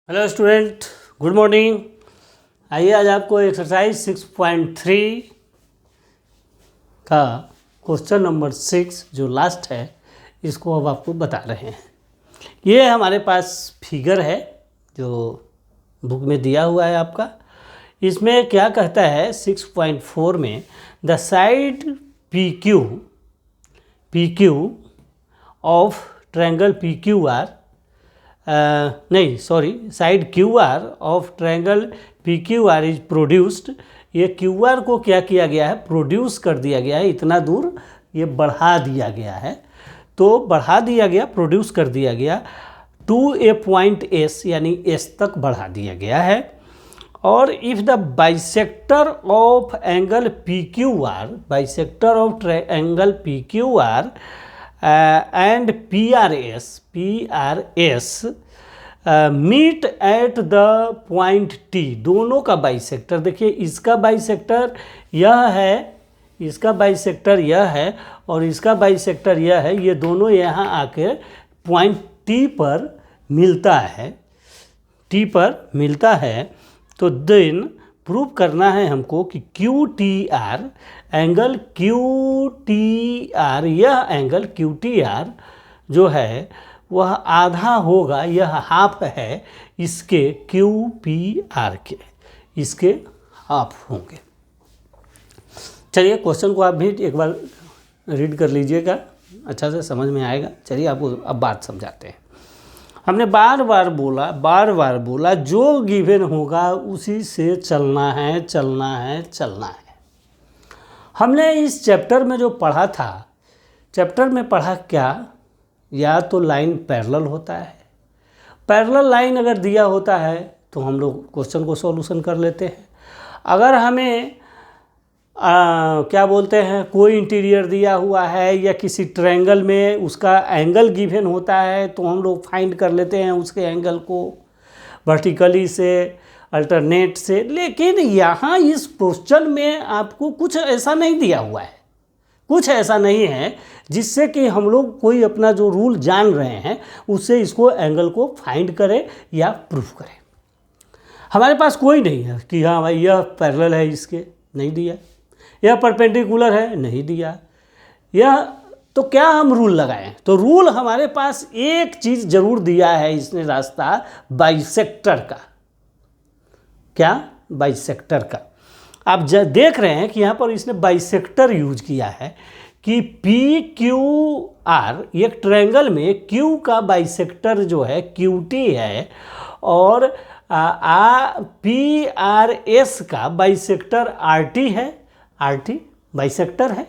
Hello student, good morning. आइए आज आपको एक्सरसाइज 6.3 का क्वेश्चन नंबर 6 जो लास्ट है इसको अब आपको बता रहे हैं। ये हमारे पास फिगर है जो बुक में दिया हुआ है आपका। इसमें क्या कहता है 6.4 में the side PQ of triangle PQR side QR of triangle PQR is produced. ये QR को क्या किया गया है, प्रोड्यूस कर दिया गया है, इतना दूर ये बढ़ा दिया गया है। तो बढ़ा दिया गया, प्रोड्यूस कर दिया गया टू ए पॉइंट S, यानी S तक बढ़ा दिया गया है। और if the bisector of angle PQR, bisector of triangle PQR and PRS meet at the point T, दोनों का बाइसेक्टर देखिए, इसका बाइसेक्टर यह है, इसका बाइसेक्टर यह है और इसका बाइसेक्टर यह है। ये दोनों यहाँ आके पॉइंट T पर मिलता है, T पर मिलता है। तो देन प्रूव करना है हमको कि QTR, एंगल QTR, यह एंगल QTR जो है वह आधा होगा, यह हाफ है इसके QPR के, इसके हाफ होंगे। चलिए क्वेश्चन को आप भी एक बार रीड कर लीजिएगा, अच्छा से समझ में आएगा। चलिए आपको अब बात समझाते हैं। हमने बार बार बोला जो गिवन होगा उसी से चलना है। हमने इस चैप्टर में जो पढ़ा था, चैप्टर में पढ़ा क्या, या तो लाइन पैरेलल होता है, पैरेलल लाइन अगर दिया होता है तो हम लोग क्वेश्चन को सॉल्यूशन कर लेते हैं। अगर हमें क्या बोलते हैं, कोई इंटीरियर दिया हुआ है या किसी ट्रायंगल में उसका एंगल गिवन होता है तो हम लोग फाइंड कर लेते हैं उसके एंगल को वर्टिकली से, अल्टरनेट से। लेकिन यहाँ इस क्वेश्चन में आपको कुछ ऐसा नहीं दिया हुआ है, कुछ ऐसा नहीं है जिससे कि हम लोग कोई अपना जो रूल जान रहे हैं उससे इसको एंगल को फाइंड करें या प्रूफ करें। हमारे पास कोई नहीं है कि हाँ भाई यह पैरेलल है, इसके नहीं दिया, यह परपेंडिकुलर है, नहीं दिया, यह तो क्या हम रूल लगाएं। तो रूल हमारे पास एक चीज़ जरूर दिया है इसने, रास्ता बाइसेक्टर का। क्या? बाइसेक्टर का। आप देख रहे हैं कि यहाँ पर इसने बाइसेक्टर यूज किया है कि PQR, एक ट्रायंगल में Q का बाइसेक्टर जो है QT है और PRS का बाइसेक्टर RT है, RT बाइसेक्टर है।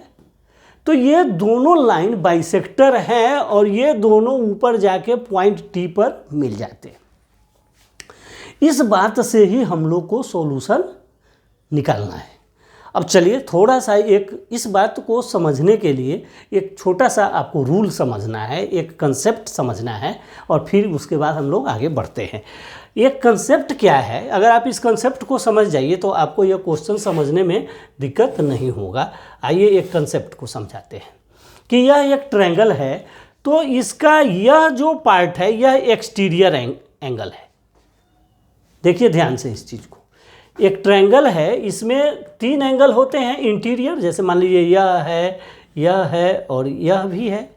तो ये दोनों लाइन बाइसेक्टर हैं और ये दोनों ऊपर जाके पॉइंट T पर मिल जाते हैं। इस बात से ही हम लोग को सॉल्यूशन निकालना है। अब चलिए थोड़ा सा इस बात को समझने के लिए एक छोटा सा आपको रूल समझना है, एक कंसेप्ट समझना है और फिर उसके बाद हम लोग आगे बढ़ते हैं। एक कंसेप्ट क्या है, अगर आप इस कंसेप्ट को समझ जाइए तो आपको यह क्वेश्चन समझने में दिक्कत नहीं होगा। आइए एक कंसेप्ट को समझाते हैं कि यह एक ट्रायंगल है, तो इसका यह जो पार्ट है यह एक्सटीरियर एंगल है। देखिए ध्यान से इस चीज़ को, एक ट्रायंगल है, इसमें 3 एंगल होते हैं इंटीरियर, जैसे मान लीजिए यह है और यह भी है।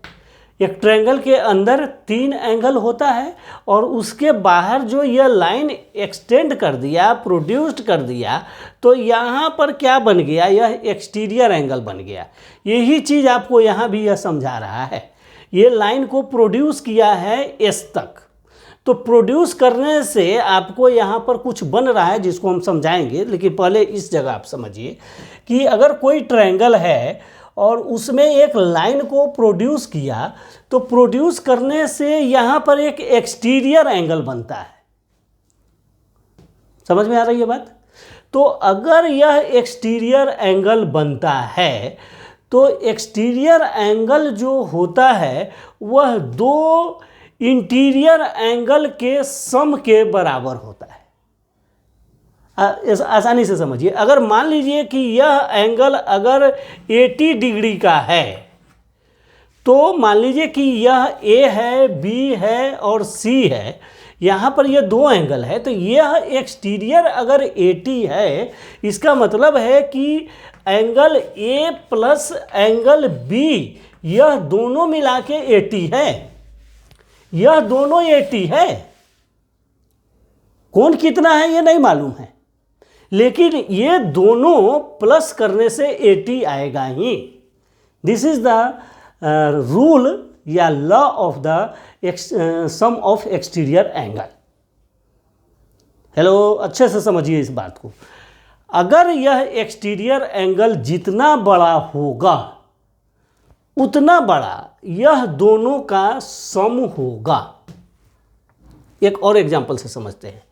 एक ट्रायंगल के अंदर 3 एंगल होता है और उसके बाहर जो यह लाइन एक्सटेंड कर दिया, प्रोड्यूस्ड कर दिया, तो यहाँ पर क्या बन गया, यह एक्सटीरियर एंगल बन गया। यही चीज़ आपको यहाँ भी यह समझा रहा है। ये लाइन को प्रोड्यूस किया है S तक, तो प्रोड्यूस करने से आपको यहाँ पर कुछ बन रहा है जिसको हम समझाएंगे। लेकिन पहले इस जगह आप समझिए कि अगर कोई ट्रायंगल है और उसमें एक लाइन को प्रोड्यूस किया, तो प्रोड्यूस करने से यहाँ पर एक एक्सटीरियर एंगल बनता है। समझ में आ रही है बात? तो अगर यह एक्सटीरियर एंगल बनता है तो एक्सटीरियर एंगल जो होता है वह 2 इंटीरियर एंगल के सम के बराबर होता है। आसानी से समझिए, अगर मान लीजिए कि यह एंगल अगर 80 डिग्री का है, तो मान लीजिए कि यह A है, B है और C है, यहाँ पर ये दो एंगल है, तो यह एक्सटीरियर अगर 80 है, इसका मतलब है कि angle A plus angle B यह दोनों मिला के 80 है, यह दोनों 80 है। कौन कितना है ये नहीं मालूम है, लेकिन ये दोनों प्लस करने से 80 आएगा ही। दिस इज द रूल या law of the sum of exterior angle. Hello, अच्छे से समझिए इस बात को। अगर यह एक्सटीरियर एंगल जितना बड़ा होगा उतना बड़ा यह दोनों का सम होगा। एक और एग्जांपल से समझते हैं।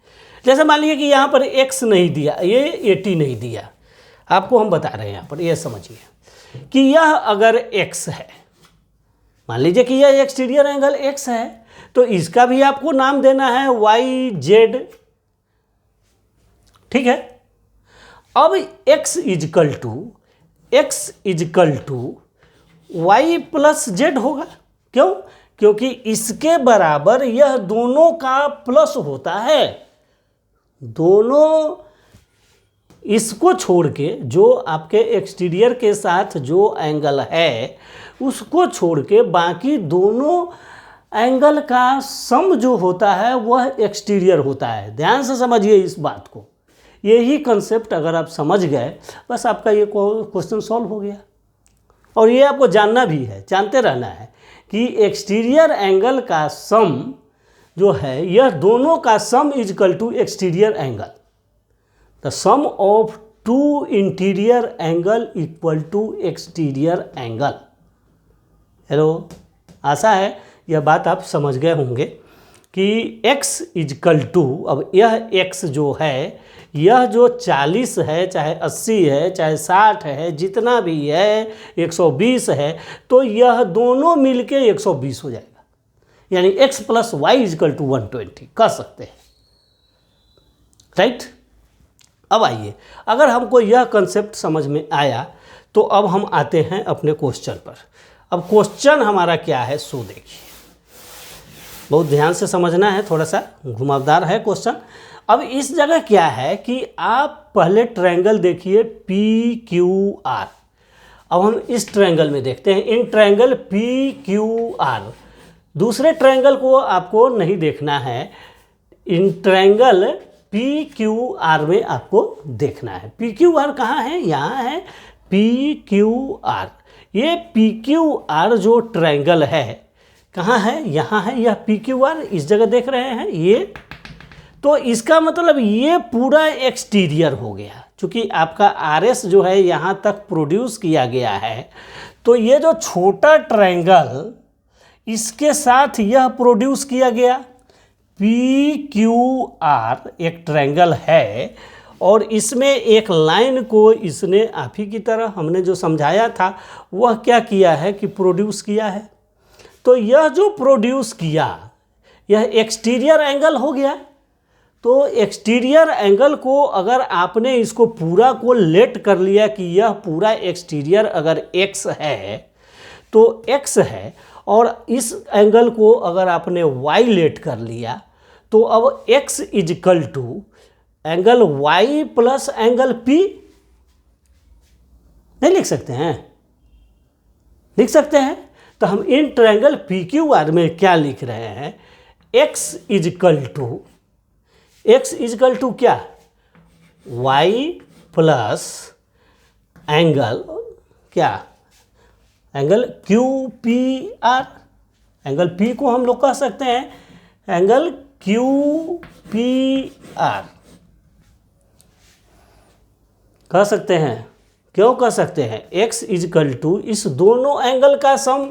जैसे मान लीजिए कि यहाँ पर x नहीं दिया, ये 80 नहीं दिया, आपको हम बता रहे हैं यहाँ पर, ये समझिए कि यह अगर x है, मान लीजिए कि यह एक्सटीरियर एंगल x है, तो इसका भी आपको नाम देना है YZ, ठीक है। अब x equal to y plus Z होगा। क्यों? क्योंकि इसके बराबर यह दोनों का प्लस होता है। दोनों इसको छोड़ के, जो आपके एक्सटीरियर के साथ जो एंगल है उसको छोड़ के बाकी दोनों एंगल का सम जो होता है वह एक्सटीरियर होता है। ध्यान से समझिए इस बात को। यही कंसेप्ट अगर आप समझ गए, बस आपका ये क्वेश्चन सॉल्व हो गया। और ये आपको जानना भी है, जानते रहना है कि एक्सटीरियर एंगल का सम जो है, यह दोनों का sum equal to exterior angle. The sum of two interior angle equal to exterior angle. Hello, आशा है यह बात आप समझ गए होंगे कि x इजकल टू, अब यह x जो है, यह जो 40 है, चाहे 80 है, चाहे 60 है, जितना भी है, 120 है, तो यह दोनों मिलके 120 हो जाएगा। यानी x plus Y equal to 120 कर सकते हैं, राइट। अब आइए, अगर हमको यह कंसेप्ट समझ में आया तो अब हम आते हैं अपने क्वेश्चन पर। अब क्वेश्चन हमारा क्या है सो देखिए, बहुत ध्यान से समझना है, थोड़ा सा घुमावदार है क्वेश्चन। अब इस जगह क्या है कि आप पहले ट्रायंगल देखिए PQR। अब हम इस ट्रायंगल में देखते हैं, इन ट्रायंगल PQR। दूसरे ट्रायंगल को आपको नहीं देखना है, इन ट्रायंगल PQR में आपको देखना है। PQR कहाँ है? यहाँ है PQR। ये PQR जो ट्रायंगल है कहाँ है? यहाँ है, यह PQR इस जगह देख रहे हैं ये। तो इसका मतलब ये पूरा एक्सटीरियर हो गया, क्योंकि आपका RS जो है यहाँ तक प्रोड्यूस किया गया है। तो ये जो छोटा ट्रायंगल इसके साथ यह प्रोड्यूस किया गया। PQR एक ट्रायंगल है और इसमें एक लाइन को इसने आप ही की तरह हमने जो समझाया था वह क्या किया है कि प्रोड्यूस किया है। तो यह जो प्रोड्यूस किया यह एक्सटीरियर एंगल हो गया। तो एक्सटीरियर एंगल को अगर आपने इसको पूरा को लेट कर लिया कि यह पूरा एक्सटीरियर अगर x है तो x है, और इस एंगल को अगर आपने y लेट कर लिया तो अब x equal to angle y plus angle p। नहीं लिख सकते हैं? लिख सकते हैं। तो हम इन ट्रायंगल PQR में क्या लिख रहे हैं? x इजकल टू क्या? y प्लस एंगल क्या? Angle QPR। एंगल P को हम लोग कह सकते हैं एंगल QPR कह सकते हैं। क्यों कह सकते हैं? x इजकल टू इस दोनों एंगल का सम।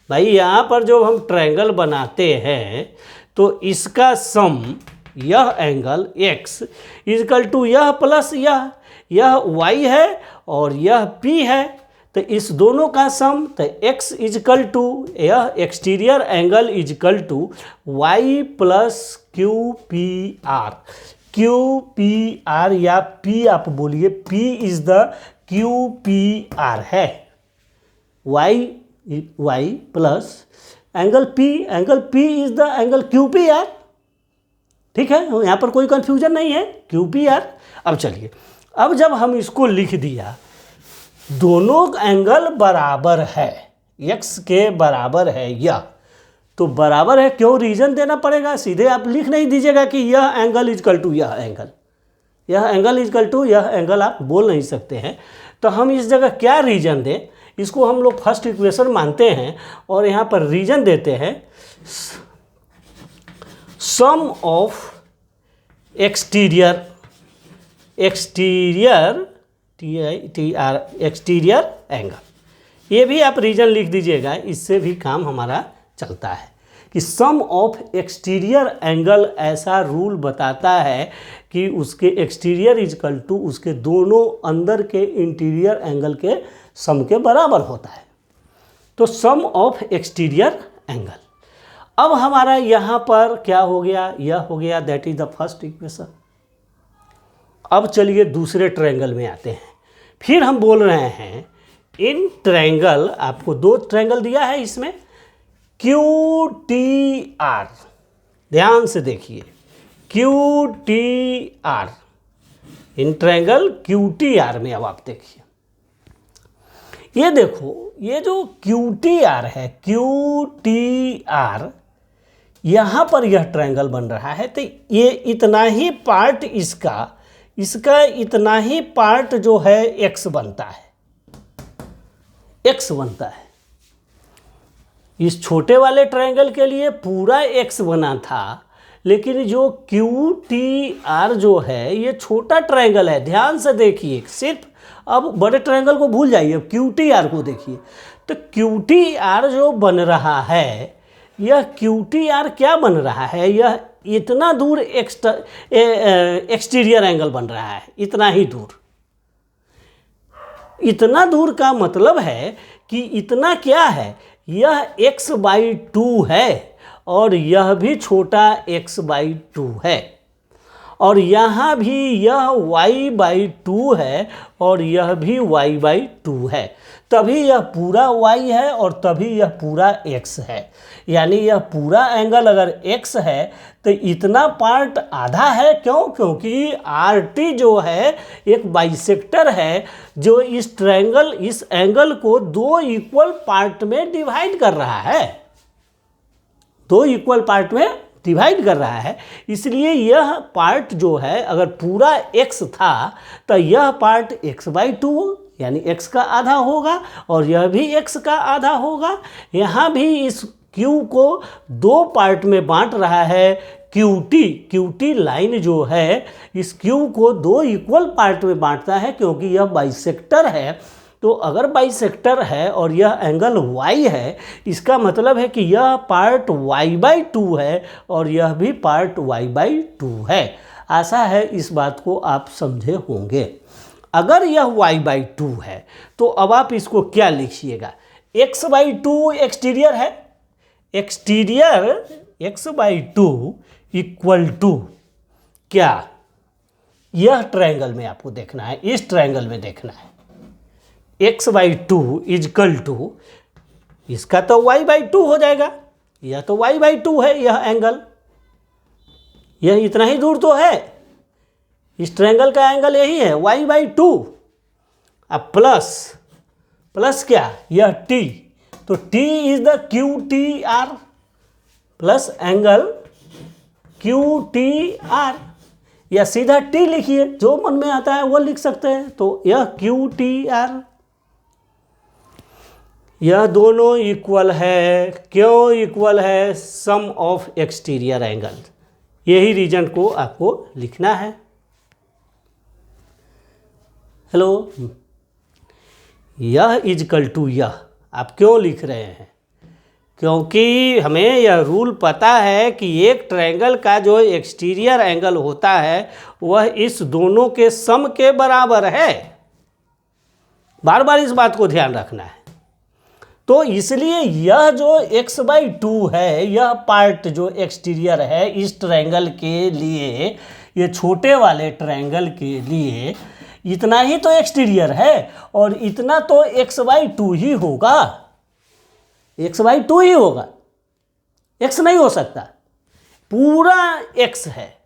भाई यहाँ पर जो हम ट्रायंगल बनाते हैं तो इसका सम, यह एंगल x इजकल टू यह प्लस यह y है और यह p है, तो इस दोनों का सम। तो x इजकल टू यह exterior angle equal to y plus QPR। QPR या P आप बोलिए, P इज द QPR है। y plus angle P is the angle QPR। ठीक है, यहाँ पर कोई कंफ्यूजन नहीं है, QPR। अब चलिए, अब जब हम इसको लिख दिया, दोनों एंगल बराबर है, x के बराबर है यह, तो बराबर है क्यों रीजन देना पड़ेगा, सीधे आप लिख नहीं दीजिएगा कि यह एंगल इजकल टू यह एंगल, यह एंगल इजकल टू यह एंगल आप बोल नहीं सकते हैं। तो हम इस जगह क्या रीजन दें, इसको हम लोग फर्स्ट इक्वेशन मानते हैं और यहाँ पर रीजन देते हैं सम ऑफ एक्सटीरियर एंगल, ये भी आप रीजन लिख दीजिएगा, इससे भी काम हमारा चलता है कि सम ऑफ एक्सटीरियर एंगल ऐसा रूल बताता है कि उसके एक्सटीरियर इजकल टू उसके दोनों अंदर के इंटीरियर एंगल के सम के बराबर होता है। तो सम ऑफ एक्सटीरियर एंगल, अब हमारा यहाँ पर क्या हो गया, यह हो गया, that is the first equation. अब चलिए दूसरे ट्रायंगल में आते हैं। फिर हम बोल रहे हैं इन ट्रायंगल, आपको दो ट्रायंगल दिया है इसमें, QTR, ध्यान से देखिए, QTR, इन ट्रायंगल QTR में अब आप देखिए, ये देखो, ये जो QTR है, QTR, यहाँ पर यह ट्रायंगल बन रहा है, तो ये इतना ही पार्ट इसका इतना ही पार्ट जो है x बनता है, x बनता है। इस छोटे वाले ट्रायंगल के लिए पूरा x बना था, लेकिन जो QTR जो है ये छोटा ट्रायंगल है, ध्यान से देखिए, सिर्फ अब बड़े ट्रायंगल को भूल जाइए, अब QTR को देखिए। तो QTR जो बन रहा है, यह QTR क्या बन रहा है, यह इतना दूर एक्सटीरियर एंगल बन रहा है, इतना ही दूर। इतना दूर का मतलब है कि इतना क्या है, यह x/2 है और यह भी छोटा x/2 है, और यहाँ भी यह y/2 है और यह भी y/2 है, तभी यह पूरा y है और तभी यह पूरा x है। यानी यह पूरा एंगल अगर x है तो इतना पार्ट आधा है, क्यों, क्योंकि RT जो है एक बाइसेक्टर है जो इस ट्रायंगल, इस एंगल को दो इक्वल पार्ट में डिवाइड कर रहा है, दो इक्वल पार्ट में डिवाइड कर रहा है। इसलिए यह पार्ट जो है, अगर पूरा x था तो यह पार्ट x/2 यानी x का आधा होगा और यह भी x का आधा होगा। यहाँ भी इस Q को दो पार्ट में बांट रहा है, QT लाइन जो है इस Q को दो इक्वल पार्ट में बांटता है, क्योंकि यह बाइसेक्टर है। तो अगर बाइसेक्टर है और यह एंगल y है, इसका मतलब है कि यह पार्ट y/2 है और यह भी पार्ट y/2 है। आशा है इस बात को आप समझे होंगे। अगर यह y/2 है तो अब आप इसको क्या लिखिएगा, x/2 एक्सटीरियर है, एक्सटीरियर x/2 इक्वल टू क्या, यह ट्रायंगल में आपको देखना है, इस ट्रायंगल में देखना है, x/2 इजकल टू, इसका तो y/2 हो जाएगा, यह तो y/2 है, यह एंगल, यह इतना ही दूर तो है, इस ट्रायंगल का एंगल यही है y/2। अब प्लस क्या, यह t, तो t is the QTR plus angle QTR, या सीधा t लिखिए, जो मन में आता है वो लिख सकते हैं। तो यह QTR, यह दोनों इक्वल है, क्यों इक्वल है, सम ऑफ एक्सटीरियर एंगल, यही रीजन को आपको लिखना है। हेलो, यह इजकल टू यह आप क्यों लिख रहे हैं, क्योंकि हमें यह रूल पता है कि एक ट्रायंगल का जो एक्सटीरियर एंगल होता है वह इस दोनों के सम के बराबर है। बार बार इस बात को ध्यान रखना है। तो इसलिए यह जो x/2 है, यह पार्ट जो एक्सटीरियर है इस ट्रायंगल के लिए, ये छोटे वाले ट्रायंगल के लिए इतना ही तो एक्सटीरियर है और इतना तो x/2 ही होगा, x/2 ही होगा, x नहीं हो सकता, पूरा x है।